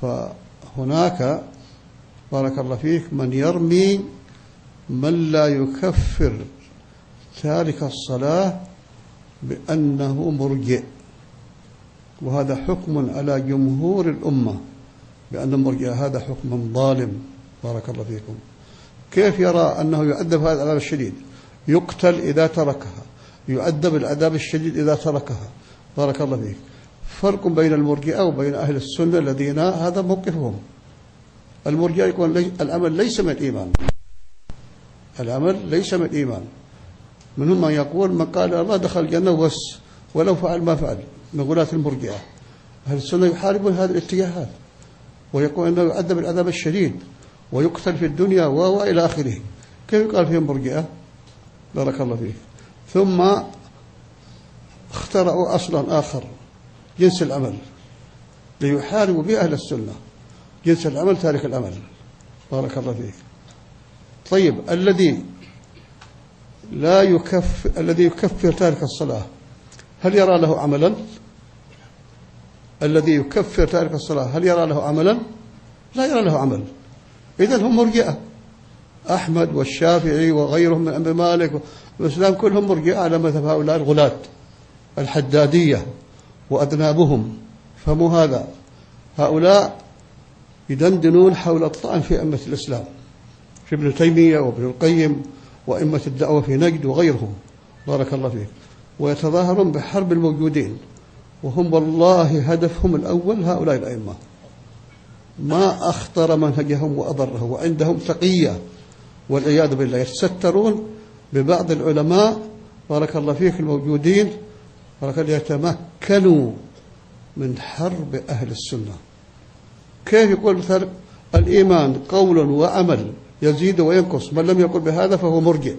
فهناك بارك الله فيك من يرمي من لا يكفر تارك الصلاة بأنه مرجئ، وهذا حكم على جمهور الأمة بأن المرجئ هذا حكم ظالم. بارك الله فيكم. كيف يرى أنه يؤدب هذا العذاب الشديد؟ يقتل إذا تركها، يؤدب العذاب الشديد إذا تركها. بارك الله فيك. فرق بين المرجئة وبين أهل السنة الذين هذا موقفهم. المرجئة يقول العمل ليس من الإيمان، العمل ليس من الإيمان. منهم من يقول من قال الله دخل الجنة بس ولو فعل ما فعل، من غلاة المرجئة. أهل السنة يحاربون هذه الاتجاهات ويقول أنه يعذب العذاب الشديد ويقتل في الدنيا وإلى آخره. كيف يقال فيهم مرجئة؟ بارك الله فيك. ثم اخترعوا أصلا آخر، جنس العمل، ليحاربوا به أهل السنة. جنس العمل تارك العمل. بارك الله فيك. طيب الذي يكفر تارك الصلاة هل يرى له عملا؟ الذي يكفر تارك الصلاة هل يرى له عملا؟ لا يرى له عمل. إذن هم مرجئة. أحمد والشافعي وغيرهم من أمر مالك والإسلام كلهم مرجئة على مذهب هؤلاء الغلاة الحدادية وأذنابهم. فمو هذا، هؤلاء يدندنون حول الطعن في أئمة الإسلام، في ابن تيمية وابن القيم وأئمة الدعوة في نجد وغيرهم. بارك الله فيك. ويتظاهرون بحرب الموجودين، وهم والله هدفهم الأول هؤلاء الأئمة. ما أخطر منهجهم وأضره، وعندهم تقية والعياذ بالله. يتسترون ببعض العلماء بارك الله فيك الموجودين بارك الله يتمكنوا من حرب أهل السنة. كيف يقول مثلا الإيمان قول وعمل يزيد وينقص، من لم يقل بهذا فهو مرجئ.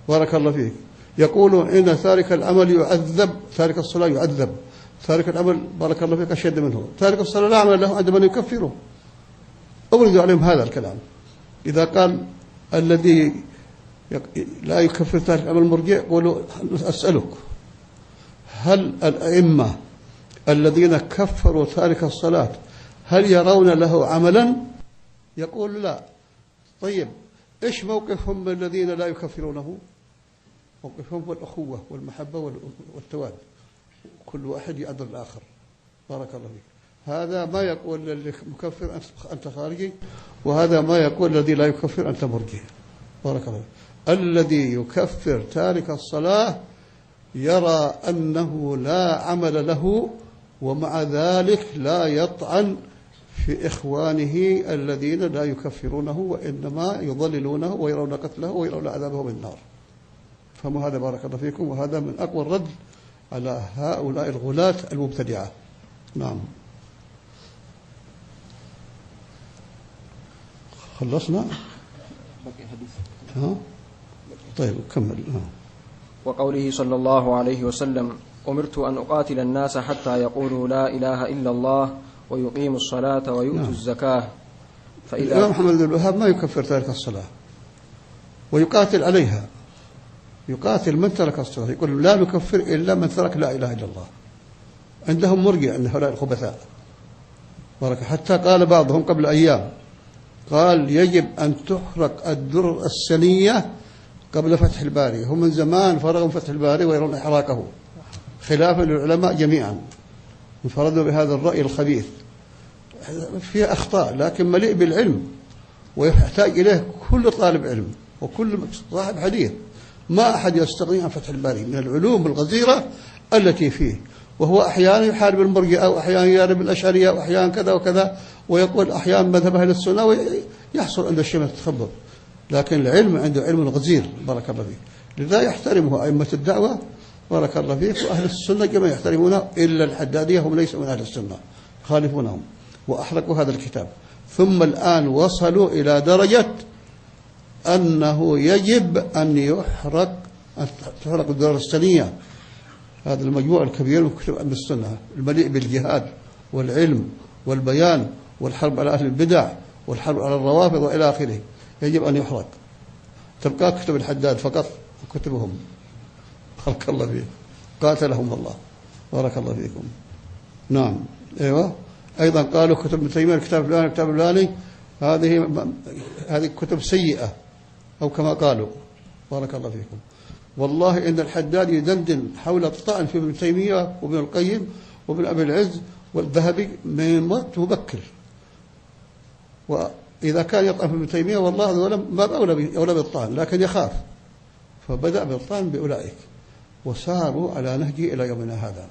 بارك الله فيك. يقولون إن تارك العمل يعذب، تارك الصلاة يعذب، تارك العمل بارك الله فيك أشد منه، تارك الصلاة لا عمل له عند من يكفره. أوردوا عليهم هذا الكلام. إذا قال الذي لا يكفر تارك العمل مرجئ، قولوا أسألك هل الأئمة الذين كفروا تارك الصلاة هل يرون له عملا؟ يقول لا. طيب إيش موقفهم من الذين لا يكفرونه؟ موقفهم هو الأخوة والمحبة والتواد، كل واحد يعذر الآخر. بارك الله فيك. هذا ما يقول للي مكفر أنت خارجي، وهذا ما يقول الذي لا يكفر أنت مرجئ. بارك الله فيك. الذي يكفر تارك الصلاة يرى أنه لا عمل له، ومع ذلك لا يطعن في إخوانه الذين لا يكفرونه وإنما يضللونه ويرون قتله ويرون عذابه من النار. فما هذا بارك الله فيكم، وهذا من أقوى الرد على هؤلاء الغلاة المبتدعة. نعم. خلصنا؟ طيب كمل. وقوله صلى الله عليه وسلم: أمرت أن أقاتل الناس حتى يقولوا لا إله إلا الله ويقيموا الصلاة ويؤتوا الزكاة. فإذا الإمام محمد بن الوهاب ما يكفر تارك الصلاة ويقاتل عليها، يقاتل من ترك الصلاة، يقول لا نكفر إلا من ترك لا إله إلا الله. عندهم مرجع أن هؤلاء الخبثاء بارك. حتى قال بعضهم قبل أيام قال يجب أن تحرق الدر السنية قبل فتح الباري. هم من زمان فرغوا من فتح الباري ويرون إحراقه، خلافا للعلماء جميعا انفردوا بهذا الرأي الخبيث. فيه أخطاء لكن مليء بالعلم، ويحتاج إليه كل طالب علم وكل صاحب حديث. ما أحد يستغني عن فتح الباري من العلوم الغزيرة التي فيه. وهو أحيانا يحارب المرجئة، وأحيانا يحارب الأشعرية، وأحيانا كذا وكذا، ويقول أحيانا مذهب أهل السنة، ويحصل عنده شيء من التخبط. لكن العلم عنده علم غزير بارك الله فيه. لذا يحترمه أئمة الدعوة بارك الله فيك، وأهل السنة كما يحترمونه، إلا الحدادية هم ليسوا من أهل السنة، خالفونهم وأحرقوا هذا الكتاب. ثم الآن وصلوا إلى درجة أنه يجب أن تحرق الدار السنية، هذا المجموع الكبير من كتب أهل السنة المليء بالجهاد والعلم والبيان والحرب على أهل البدع والحرب على الروافض وإلى آخره، يجب أن يحرق. تبقى كتب الحداد فقط كتبهم بارك الله فيك، قاتلهم الله. بارك الله فيكم. نعم. أيوة. أيضا قالوا كتب ابن تيمية الكتاب الفلاني الكتاب الفلاني هذه كتب سيئة، أو كما قالوا. بارك الله فيكم. والله إن الحداد يدندن حول الطعن في ابن تيمية وابن القيم وابن أبي العز والذهبي من وقت مبكر، وإذا كان يطعن في ابن تيمية والله ما أولى بالطعن، لكن يخاف، فبدأ بالطعن بأولئك وساروا على نهجه إلى يومنا هذا.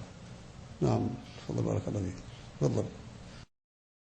نعم، تفضل بارك الله فيك. تفضل.